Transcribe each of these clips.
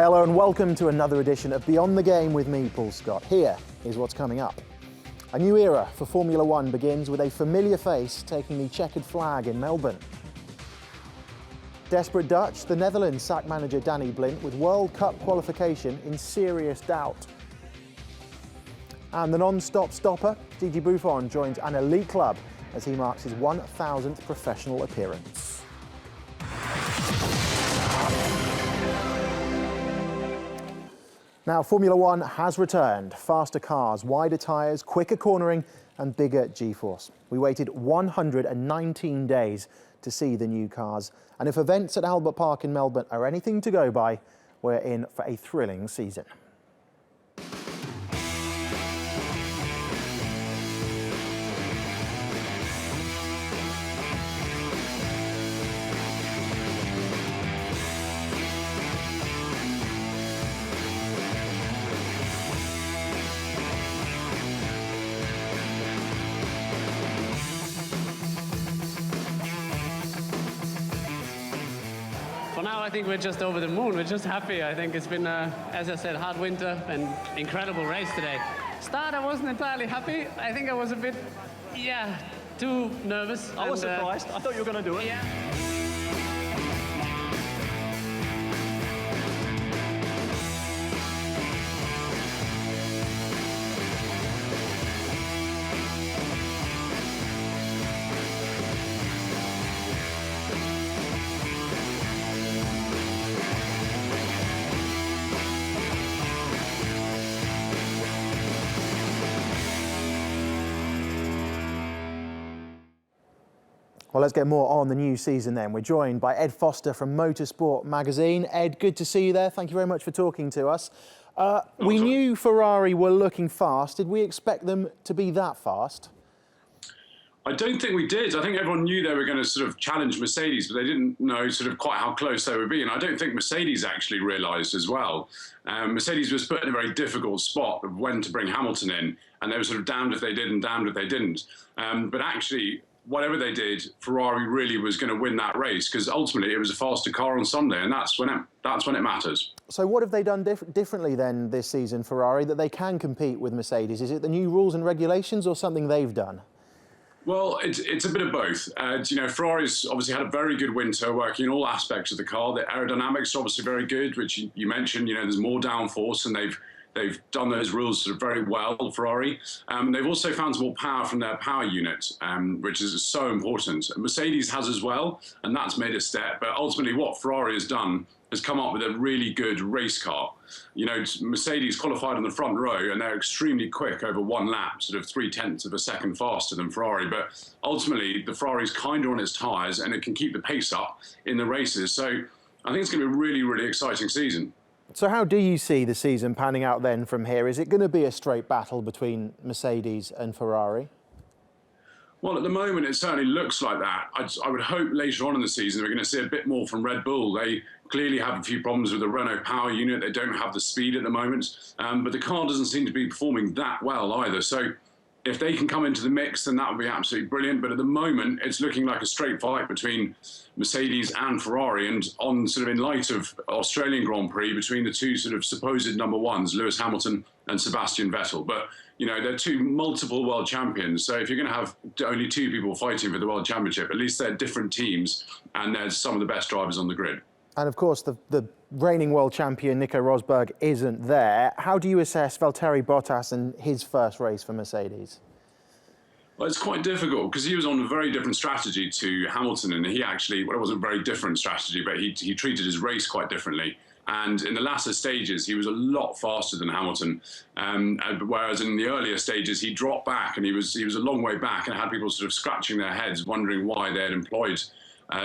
Hello and welcome to another edition of Beyond the Game with me, Paul Scott. Here is what's coming up. A new era for Formula One begins with a familiar face taking the checkered flag in Melbourne. Desperate Dutch, the Netherlands sack manager Danny Blind with World Cup qualification in serious doubt. And the non-stop stopper, Gigi Buffon, joins an elite club as he marks his 1000th professional appearance. Now, Formula One has returned. Faster cars, wider tyres, quicker cornering and bigger G-force. We waited 119 days to see the new cars. And if events at Albert Park in Melbourne are anything to go by, we're in for a thrilling season. For now, I think we're just over the moon. We're just happy. I think it's been, as I said, hard winter and incredible race today. Start, I wasn't entirely happy. I think I was a bit, too nervous. I was surprised. I thought you were going to do it. Yeah. Well, let's get more on the new season then. We're joined by Ed Foster from Motorsport magazine. Ed, good to see you there. Thank you very much for talking to us. We knew Ferrari were looking fast. Did we expect them to be that fast? I don't think we did. I think everyone knew they were going to sort of challenge Mercedes, but they didn't know sort of quite how close they would be. And I don't think Mercedes actually realised as well. Mercedes was put in a very difficult spot of when to bring Hamilton in, and they were sort of damned if they did and damned if they didn't. But actually, whatever they did, Ferrari really was going to win that race because ultimately it was a faster car on Sunday, and that's when it matters. So what have they done differently then this season, Ferrari, that they can compete with Mercedes? Is it the new rules and regulations or something they've done? Well, it's a bit of both. Ferrari's obviously had a very good winter working in all aspects of the car. The aerodynamics are obviously very good, which you mentioned. There's more downforce, and they've done those rules sort of very well, Ferrari. They've also found some more power from their power unit, which is so important. Mercedes has as well, and that's made a step. But ultimately, what Ferrari has done has come up with a really good race car. Mercedes qualified on the front row, and they're extremely quick over one lap, sort of 0.3 of a second faster than Ferrari. But ultimately, the Ferrari's kinder on its tyres, and it can keep the pace up in the races. So I think it's going to be a really, really exciting season. So how do you see the season panning out then from here? Is it going to be a straight battle between Mercedes and Ferrari? Well, at the moment, it certainly looks like that. I would hope later on in the season we're going to see a bit more from Red Bull. They clearly have a few problems with the Renault power unit. They don't have the speed at the moment, but the car doesn't seem to be performing that well either. So if they can come into the mix, then that would be absolutely brilliant. But at the moment, it's looking like a straight fight between Mercedes and Ferrari, and on sort of in light of Australian Grand Prix between the two sort of supposed number ones, Lewis Hamilton and Sebastian Vettel. But they're two multiple world champions. So if you're going to have only two people fighting for the world championship, at least they're different teams, and there's some of the best drivers on the grid. And of course, the reigning world champion Nico Rosberg isn't there. How do you assess Valtteri Bottas and his first race for Mercedes? Well, it's quite difficult because he was on a very different strategy to Hamilton, and he actually, well, it wasn't a very different strategy, but he treated his race quite differently. And in the latter stages, he was a lot faster than Hamilton. Whereas in the earlier stages, he dropped back, and he was a long way back, and had people sort of scratching their heads, wondering why they had employed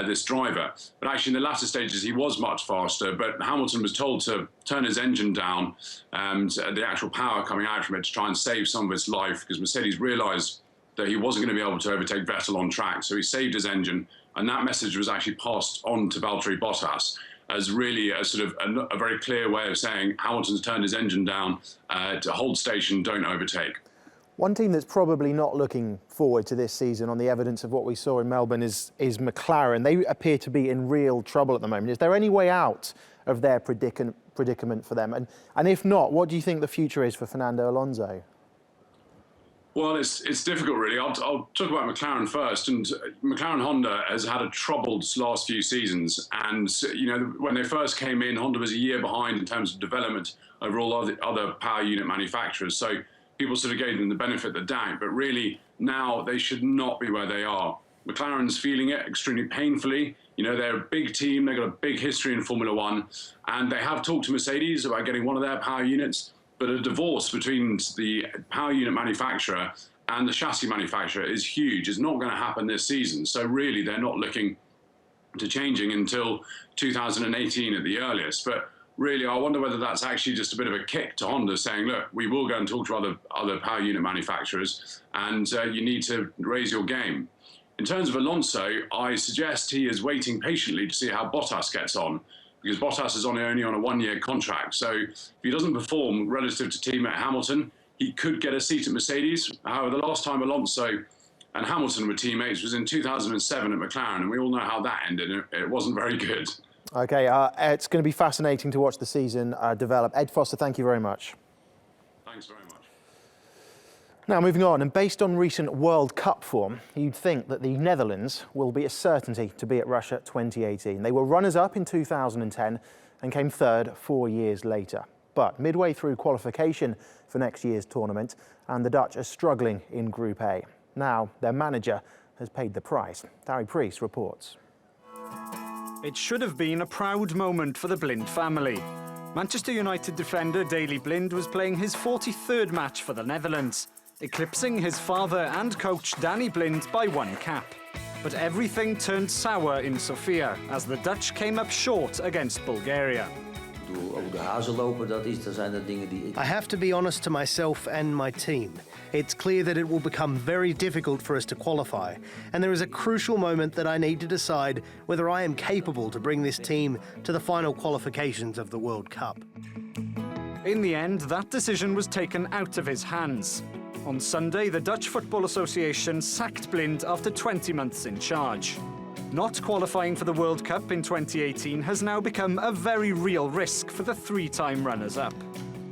this driver. But actually in the latter stages, he was much faster, but Hamilton was told to turn his engine down, and the actual power coming out from it to try and save some of its life, because Mercedes realised that he wasn't going to be able to overtake Vettel on track. So he saved his engine, and that message was actually passed on to Valtteri Bottas as really a sort of a very clear way of saying Hamilton's turned his engine down, to hold station, don't overtake. One team that's probably not looking forward to this season on the evidence of what we saw in Melbourne is McLaren. They appear to be in real trouble at the moment. Is there any way out of their predicament for them? And if not, what do you think the future is for Fernando Alonso? Well, it's difficult, really. I'll talk about McLaren first. And McLaren Honda has had a troubled last few seasons. And, you know, when they first came in, Honda was a year behind in terms of development over all other power unit manufacturers. So people sort of gave them the benefit of the doubt. But really, now they should not be where they are. McLaren's feeling it extremely painfully. You know, they're a big team. They've got a big history in Formula One. And they have talked to Mercedes about getting one of their power units. But a divorce between the power unit manufacturer and the chassis manufacturer is huge. It's not going to happen this season. So really, they're not looking to changing until 2018 at the earliest. But really, I wonder whether that's actually just a bit of a kick to Honda saying, look, we will go and talk to other power unit manufacturers, and you need to raise your game. In terms of Alonso, I suggest he is waiting patiently to see how Bottas gets on, because Bottas is only on a one-year contract. So if he doesn't perform relative to teammate Hamilton, he could get a seat at Mercedes. However, the last time Alonso and Hamilton were teammates was in 2007 at McLaren, and we all know how that ended. It wasn't very good. OK, it's going to be fascinating to watch the season develop. Ed Foster, thank you very much. Thanks very much. Now, moving on, and based on recent World Cup form, you'd think that the Netherlands will be a certainty to be at Russia 2018. They were runners-up in 2010 and came third 4 years later. But midway through qualification for next year's tournament, and the Dutch are struggling in Group A. Now, their manager has paid the price. Darry Priest reports. It should have been a proud moment for the Blind family. Manchester United defender Daley Blind was playing his 43rd match for the Netherlands, eclipsing his father and coach Danny Blind by 1 cap. But everything turned sour in Sofia as the Dutch came up short against Bulgaria. I have to be honest to myself and my team. It's clear that it will become very difficult for us to qualify, and there is a crucial moment that I need to decide whether I am capable to bring this team to the final qualifications of the World Cup. In the end, that decision was taken out of his hands. On Sunday, the Dutch Football Association sacked Blind after 20 months in charge. Not qualifying for the World Cup in 2018 has now become a very real risk for the three-time runners-up.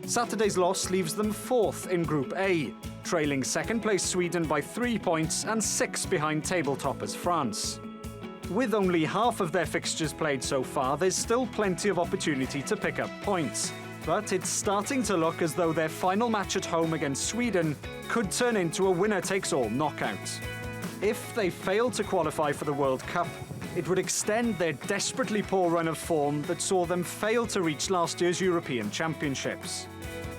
Saturday's loss leaves them 4th in Group A, trailing second-place Sweden by 3 points and 6 behind table toppers France. With only half of their fixtures played so far, there's still plenty of opportunity to pick up points. But it's starting to look as though their final match at home against Sweden could turn into a winner-takes-all knockout. If they fail to qualify for the World Cup, it would extend their desperately poor run of form that saw them fail to reach last year's European Championships.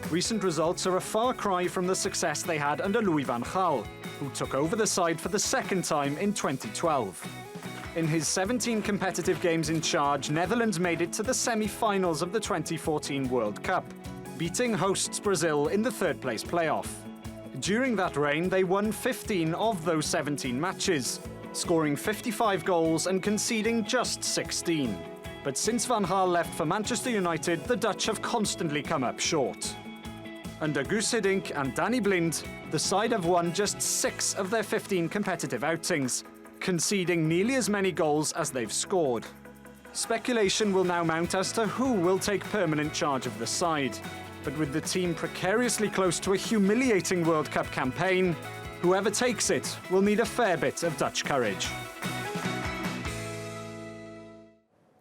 Recent results are a far cry from the success they had under Louis van Gaal, who took over the side for the second time in 2012. In his 17 competitive games in charge, Netherlands made it to the semi-finals of the 2014 World Cup, beating hosts Brazil in the third-place playoff. During that reign, they won 15 of those 17 matches, scoring 55 goals and conceding just 16. But since Van Gaal left for Manchester United, the Dutch have constantly come up short. Under Guus Hiddink and Danny Blind, the side have won just 6 of their 15 competitive outings, conceding nearly as many goals as they've scored. Speculation will now mount as to who will take permanent charge of the side. But with the team precariously close to a humiliating World Cup campaign, whoever takes it will need a fair bit of Dutch courage.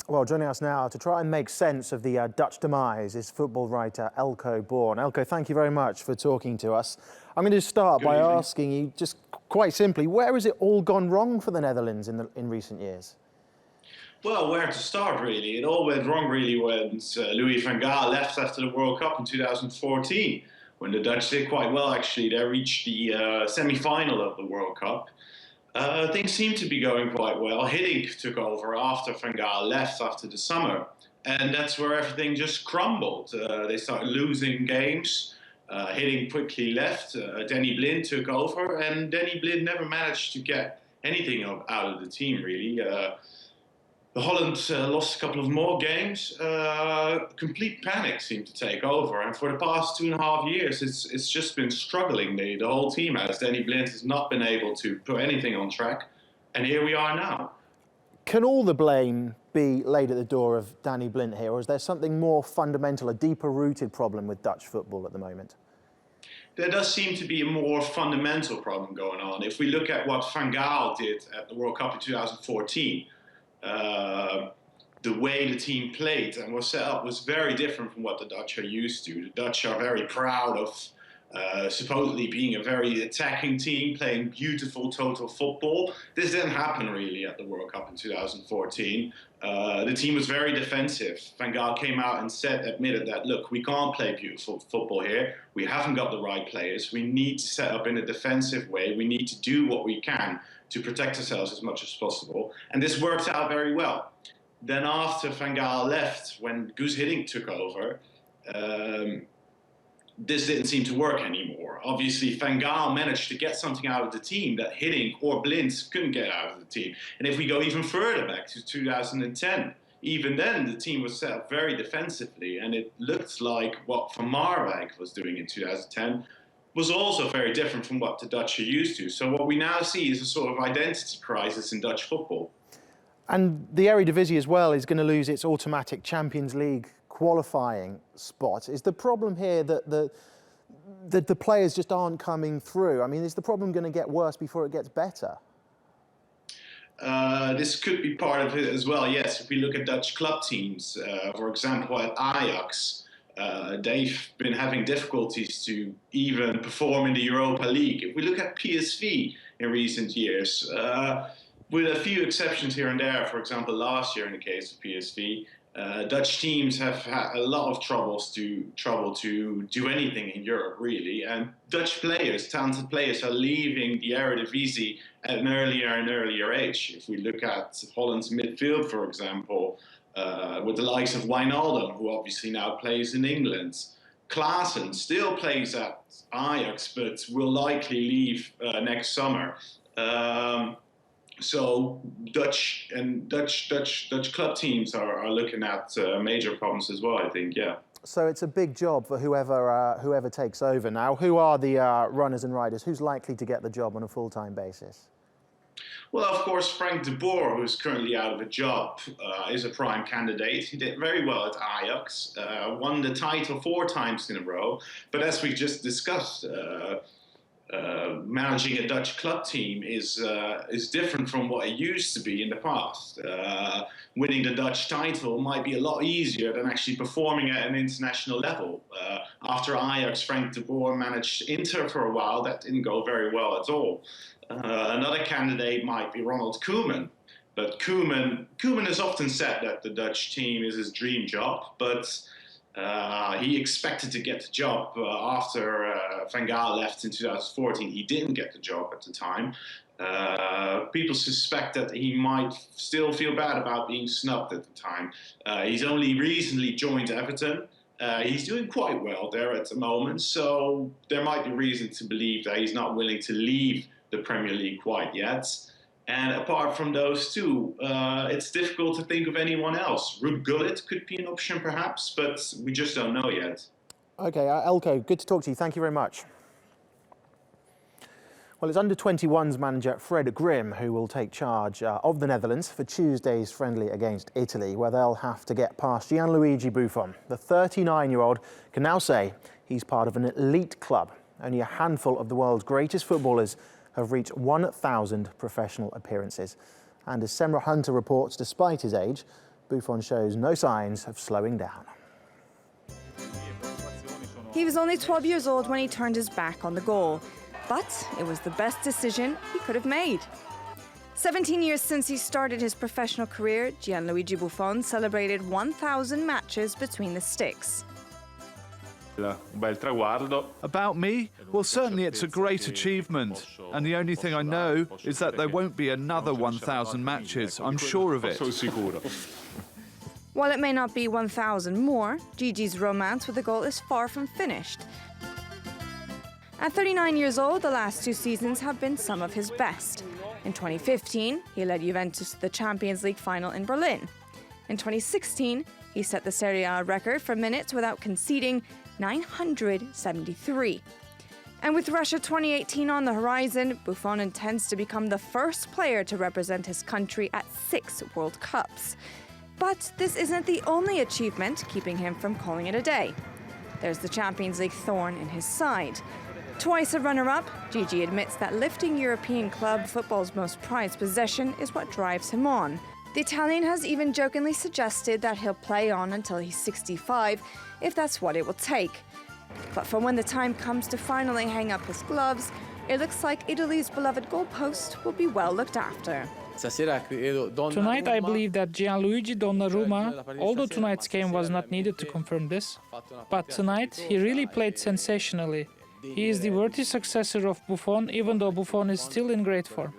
Well, joining us now to try and make sense of the Dutch demise is football writer Elko Born. Elko, thank you very much for talking to us. I'm going to start by asking you, just quite simply, where has it all gone wrong for the Netherlands in recent years? Well, where to start, really? It all went wrong, really, when Louis van Gaal left after the World Cup in 2014, when the Dutch did quite well, actually. They reached the semi-final of the World Cup. Things seemed to be going quite well. Hiddink took over after Van Gaal left after the summer, and that's where everything just crumbled. They started losing games. Hiddink quickly left. Danny Blind took over, and Danny Blind never managed to get anything out of the team, really. The Holland lost a couple of more games. Complete panic seemed to take over. And for the past 2.5 years, it's just been struggling. The whole team has. Danny Blind has not been able to put anything on track. And here we are now. Can all the blame be laid at the door of Danny Blind here, or is there something more fundamental, a deeper-rooted problem with Dutch football at the moment? There does seem to be a more fundamental problem going on. If we look at what Van Gaal did at the World Cup in 2014, the way the team played and was set up was very different from what the Dutch are used to. The Dutch are very proud of supposedly being a very attacking team, playing beautiful total football. This didn't happen really at the World Cup in 2014. The team was very defensive. Van Gaal came out and admitted that, look, we can't play beautiful football here. We haven't got the right players. We need to set up in a defensive way. We need to do what we can to protect ourselves as much as possible. And this worked out very well. Then after Van Gaal left, when Guus Hiddink took over, this didn't seem to work anymore. Obviously, Van Gaal managed to get something out of the team that Hiddink or Blind couldn't get out of the team. And if we go even further back to 2010, even then the team was set up very defensively, and it looked like what Van Marwijk was doing in 2010 was also very different from what the Dutch are used to. So what we now see is a sort of identity crisis in Dutch football. And the Eredivisie as well is going to lose its automatic Champions League qualifying spot. Is the problem here that the players just aren't coming through? I mean, is the problem going to get worse before it gets better? This could be part of it as well, yes. If we look at Dutch club teams, for example, at Ajax, they've been having difficulties to even perform in the Europa League. If we look at PSV in recent years, with a few exceptions here and there, for example, last year in the case of PSV, Dutch teams have had a lot of trouble to do anything in Europe, really. And Dutch players, talented players, are leaving the Eredivisie at an earlier and earlier age. If we look at Holland's midfield, for example, with the likes of Wijnaldum, who obviously now plays in England. Klaassen still plays at Ajax, but will likely leave next summer. So Dutch club teams are looking at major problems as well, I think, yeah. So it's a big job for whoever takes over now. Who are the runners and riders? Who's likely to get the job on a full-time basis? Well, of course, Frank de Boer, who's currently out of a job, is a prime candidate. He did very well at Ajax, won the title 4 times in a row. But as we just discussed, managing a Dutch club team is different from what it used to be in the past. Winning the Dutch title might be a lot easier than actually performing at an international level. After Ajax, Frank de Boer managed Inter for a while. That didn't go very well at all. Another candidate might be Ronald Koeman. But Koeman has often said that the Dutch team is his dream job, but he expected to get the job after Van Gaal left in 2014. He didn't get the job at the time. People suspect that he might still feel bad about being snubbed at the time. He's only recently joined Everton. He's doing quite well there at the moment, so there might be reason to believe that he's not willing to leave the Premier League quite yet. And apart from those two, it's difficult to think of anyone else. Ruud Gullit could be an option perhaps, but we just don't know yet. OK, Elko, good to talk to you. Thank you very much. Well, it's under-21s manager Fred Grim who will take charge of the Netherlands for Tuesday's friendly against Italy, where they'll have to get past Gianluigi Buffon. The 39-year-old can now say he's part of an elite club. Only a handful of the world's greatest footballers have reached 1,000 professional appearances. And as Semra Hunter reports, despite his age, Buffon shows no signs of slowing down. He was only 12 years old when he turned his back on the goal, but it was the best decision he could have made. 17 years since he started his professional career, Gianluigi Buffon celebrated 1,000 matches between the sticks. About me? Well, certainly it's a great achievement. And the only thing I know is that there won't be another 1,000 matches. I'm sure of it. While it may not be 1,000 more, Gigi's romance with the goal is far from finished. At 39 years old, the last 2 seasons have been some of his best. In 2015, he led Juventus to the Champions League final in Berlin. In 2016, he set the Serie A record for minutes without conceding, 973. And with Russia 2018 on the horizon, Buffon intends to become the first player to represent his country at 6 World Cups. But this isn't the only achievement keeping him from calling it a day. There's the Champions League thorn in his side. Twice a runner-up, Gigi admits that lifting European club football's most prized possession is what drives him on. The Italian has even jokingly suggested that he'll play on until he's 65, if that's what it will take. But for when the time comes to finally hang up his gloves, it looks like Italy's beloved goalpost will be well looked after. Tonight I believe that Gianluigi Donnarumma, although tonight's game was not needed to confirm this, but tonight he really played sensationally. He is the worthy successor of Buffon, even though Buffon is still in great form.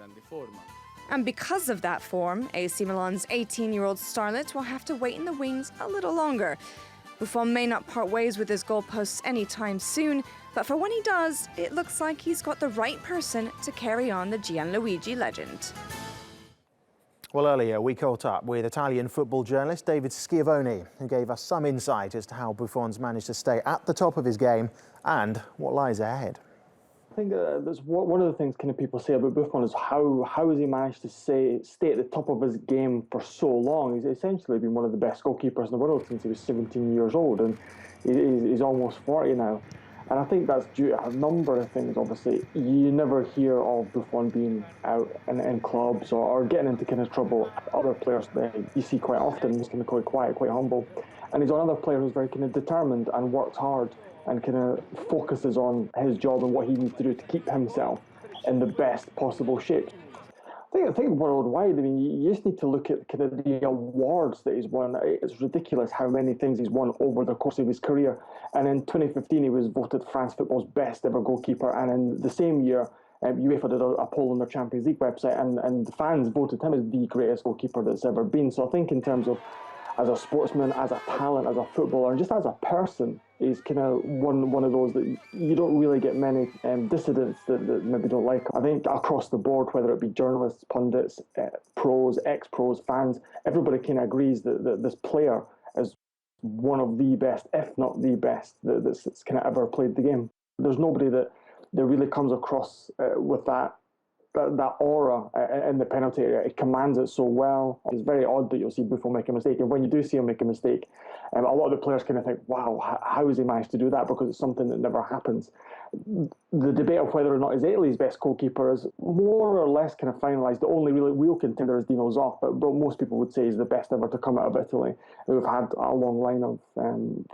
And because of that form, AC Milan's 18-year-old starlet will have to wait in the wings a little longer. Buffon may not part ways with his goalposts anytime soon, but for when he does, it looks like he's got the right person to carry on the Gianluigi legend. Well, earlier we caught up with Italian football journalist David Schiavone, who gave us some insight as to how Buffon's managed to stay at the top of his game and what lies ahead. I think that's one of the things kind of people say about Buffon is how has he managed to stay at the top of his game for so long. He's essentially been one of the best goalkeepers in the world since he was 17 years old, and he's almost 40 now. And I think that's due to a number of things. Obviously, you never hear of Buffon being out in clubs or getting into kind of trouble. Other players you see quite often, he's kind of quite quiet, quite humble. And he's another player who's very kind of determined and works hard and kind of focuses on his job and what he needs to do to keep himself in the best possible shape. I think worldwide, I mean, you just need to look at kind of the awards that he's won. It's ridiculous how many things he's won over the course of his career. And in 2015, he was voted France football's best ever goalkeeper. And in the same year, UEFA did a poll on their Champions League website, and the fans voted him as the greatest goalkeeper that's ever been. So I think in terms of as a sportsman, as a talent, as a footballer, and just as a person, he's kind of one of those that you don't really get many dissidents that maybe don't like. I think across the board, whether it be journalists, pundits, pros, ex-pros, fans, everybody kind of agrees that this player is one of the best, if not the best, that's kind of ever played the game. There's nobody that really comes across with that aura in the penalty area. It commands it so well. It's very odd that you'll see Buffon make a mistake, and when you do see him make a mistake, a lot of the players kind of think, wow, how has he managed to do that, because it's something that never happens. The debate of whether or not he's Italy's best goalkeeper is more or less kind of finalised. The only really real contender is Dino Zoff, but most people would say he's the best ever to come out of Italy. We've had a long line of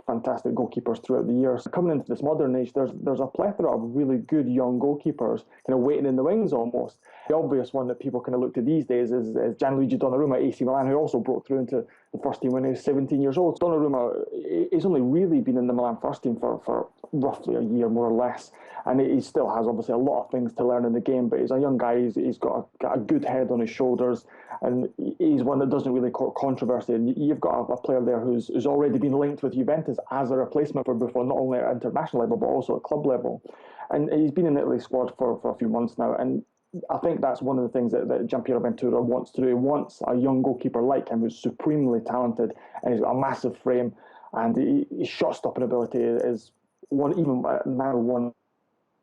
fantastic goalkeepers throughout the years. Coming into this modern age, there's a plethora of really good young goalkeepers kind of waiting in the wings almost. The obvious one that people kind of look to these days is Gianluigi Donnarumma at AC Milan, who also broke through into the first team when he was 17 years old. Donnarumma, he's only really been in the Milan first team for roughly a year, more or less, and he still has obviously a lot of things to learn in the game, but he's a young guy, he's got a good head on his shoulders, and he's one that doesn't really cause controversy. And you've got a player there who's already been linked with Juventus as a replacement for Buffon, not only at international level, but also at club level. And he's been in the Italy squad for a few months now, and I think that's one of the things that Gianpiero Ventura wants to do. He wants a young goalkeeper like him who's supremely talented, and he's got a massive frame, and his shot-stopping ability is one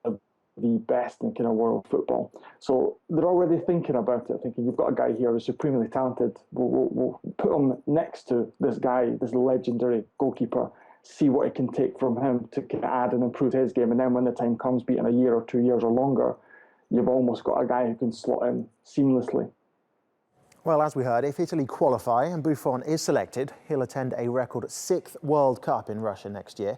of the best in kind of world football. So they're already thinking about it, thinking, you've got a guy here who's supremely talented. We'll put him next to this guy, this legendary goalkeeper, see what it can take from him to kind of add and improve his game. And then when the time comes, be it in a year or 2 years or longer, you've almost got a guy who can slot in seamlessly. Well, as we heard, if Italy qualify and Buffon is selected, he'll attend a record 6th World Cup in Russia next year.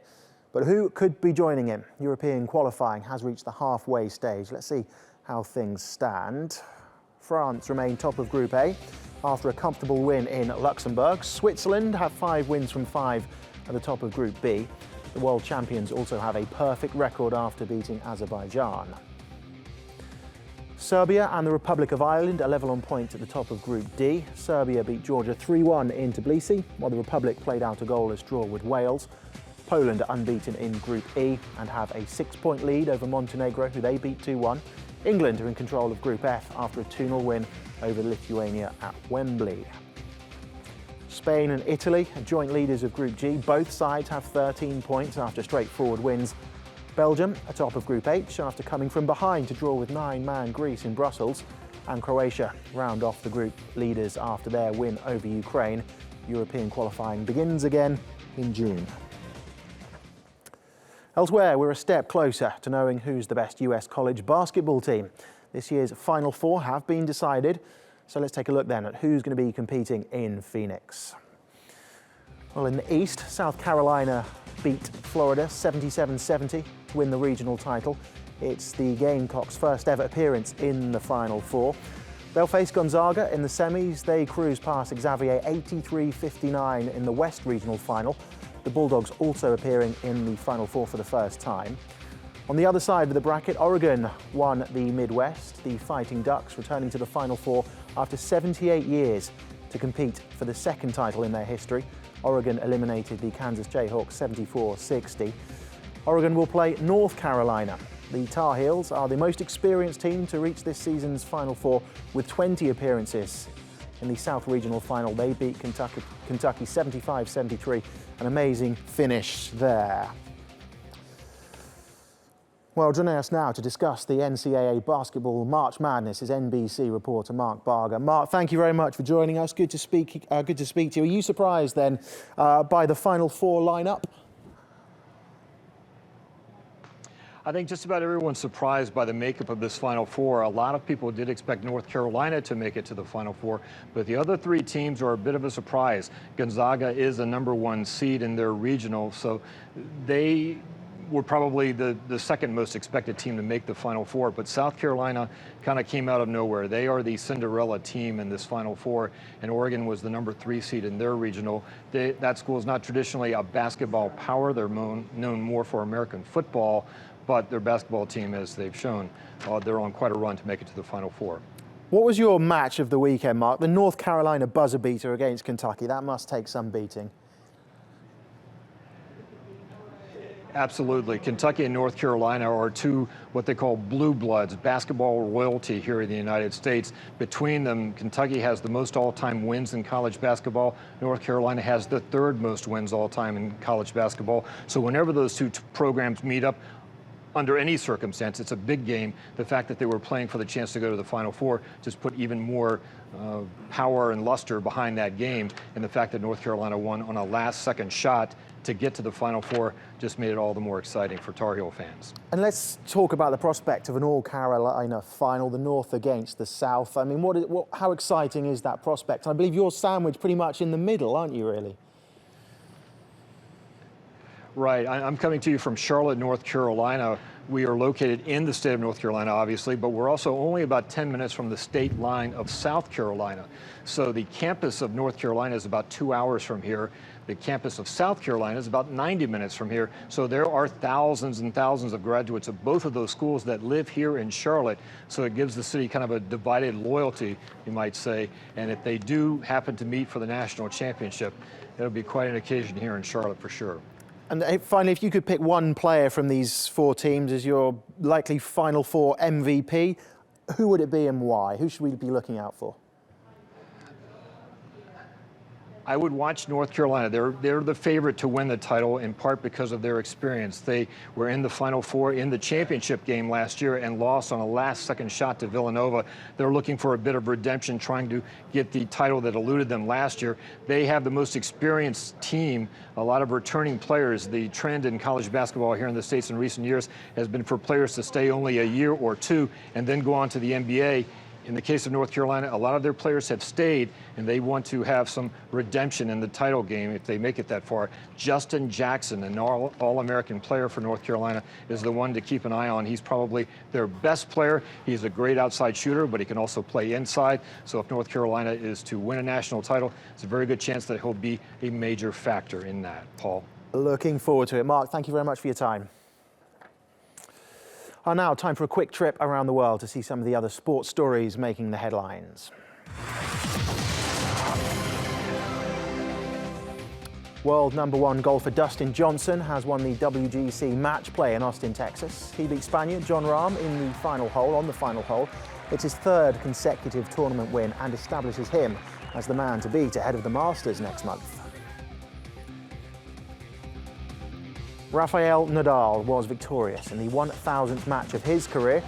But who could be joining him? European qualifying has reached the halfway stage. Let's see how things stand. France remain top of Group A after a comfortable win in Luxembourg. Switzerland have 5 wins from 5 at the top of Group B. The world champions also have a perfect record after beating Azerbaijan. Serbia and the Republic of Ireland are level on points at the top of Group D. Serbia beat Georgia 3-1 in Tbilisi, while the Republic played out a goalless draw with Wales. Poland are unbeaten in Group E and have a 6-point lead over Montenegro, who they beat 2-1. England are in control of Group F after a 2-0 win over Lithuania at Wembley. Spain and Italy are joint leaders of Group G. Both sides have 13 points after straightforward wins. Belgium, atop of Group H, after coming from behind to draw with 9-man Greece in Brussels, and Croatia round off the group leaders after their win over Ukraine. European qualifying begins again in June. Elsewhere, we're a step closer to knowing who's the best US college basketball team. This year's Final Four have been decided, so let's take a look then at who's going to be competing in Phoenix. Well, in the East, South Carolina beat Florida 77-70 to win the regional title. It's the Gamecocks' first ever appearance in the Final Four. They'll face Gonzaga in the semis. They cruise past Xavier 83-59 in the West Regional Final. The Bulldogs also appearing in the Final Four for the first time. On the other side of the bracket, Oregon won the Midwest. The Fighting Ducks returning to the Final Four after 78 years to compete for the second title in their history. Oregon eliminated the Kansas Jayhawks 74-60. Oregon will play North Carolina. The Tar Heels are the most experienced team to reach this season's Final Four with 20 appearances. In the South Regional Final, they beat Kentucky 75-73, an amazing finish there. Well, joining us now to discuss the NCAA Basketball March Madness is NBC reporter Mark Barger. Mark, thank you very much for joining us. Good to speak to you. Are you surprised then by the Final Four lineup? I think just about everyone's surprised by the makeup of this Final Four. A lot of people did expect North Carolina to make it to the Final Four, but the other three teams are a bit of a surprise. Gonzaga is the #1 seed in their regional, so they were probably the second most expected team to make the Final Four, but South Carolina kind of came out of nowhere. They are the Cinderella team in this Final Four, and Oregon was the #3 seed in their regional. That school is not traditionally a basketball power. They're known more for American football, but their basketball team, as they've shown, they're on quite a run to make it to the Final Four. What was your match of the weekend, Mark? The North Carolina buzzer beater against Kentucky. That must take some beating. Absolutely. Kentucky and North Carolina are two what they call blue bloods, basketball royalty here in the United States. Between them, Kentucky has the most all-time wins in college basketball. North Carolina has the third most wins all-time in college basketball. So whenever those two programs meet up, under any circumstance, it's a big game. The fact that they were playing for the chance to go to the Final Four just put even more power and luster behind that game. And the fact that North Carolina won on a last-second shot to get to the Final Four just made it all the more exciting for Tar Heel fans. And let's talk about the prospect of an All-Carolina final, the North against the South. I mean, how exciting is that prospect? I believe you're sandwiched pretty much in the middle, aren't you, really? Right. I'm coming to you from Charlotte, North Carolina. We are located in the state of North Carolina, obviously, but we're also only about 10 minutes from the state line of South Carolina. So the campus of North Carolina is about 2 hours from here. The campus of South Carolina is about 90 minutes from here. So there are thousands and thousands of graduates of both of those schools that live here in Charlotte. So it gives the city kind of a divided loyalty, you might say. And if they do happen to meet for the national championship, it'll be quite an occasion here in Charlotte for sure. And finally, if you could pick one player from these four teams as your likely Final Four MVP, who would it be and why? Who should we be looking out for? I would watch North Carolina. They're the favorite to win the title in part because of their experience. They were in the Final Four in the championship game last year and lost on a last-second shot to Villanova. They're looking for a bit of redemption, trying to get the title that eluded them last year. They have the most experienced team, a lot of returning players. The trend in college basketball here in the States in recent years has been for players to stay only a year or two and then go on to the NBA. In the case of North Carolina, a lot of their players have stayed, and they want to have some redemption in the title game if they make it that far. Justin Jackson, an All-American player for North Carolina, is the one to keep an eye on. He's probably their best player. He's a great outside shooter, but he can also play inside. So if North Carolina is to win a national title, it's a very good chance that he'll be a major factor in that, Paul. Looking forward to it. Mark, thank you very much for your time. Now, time for a quick trip around the world to see some of the other sports stories making the headlines. World #1 golfer Dustin Johnson has won the WGC Match Play in Austin, Texas. He beat Spaniard Jon Rahm on the final hole. It's his third consecutive tournament win and establishes him as the man to beat ahead of the Masters next month. Rafael Nadal was victorious in the 1000th match of his career.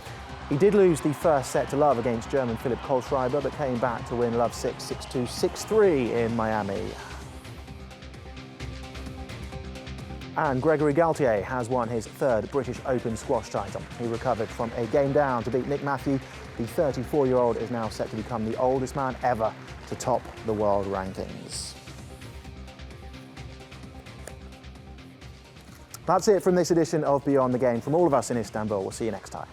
He did lose the first set to love against German Philipp Kohlschreiber, but came back to win love 6, 6-2, 6-3 in Miami. And Gregory Gaultier has won his third British Open squash title. He recovered from a game down to beat Nick Matthew. The 34-year-old is now set to become the oldest man ever to top the world rankings. That's it from this edition of Beyond the Game. From all of us in Istanbul, we'll see you next time.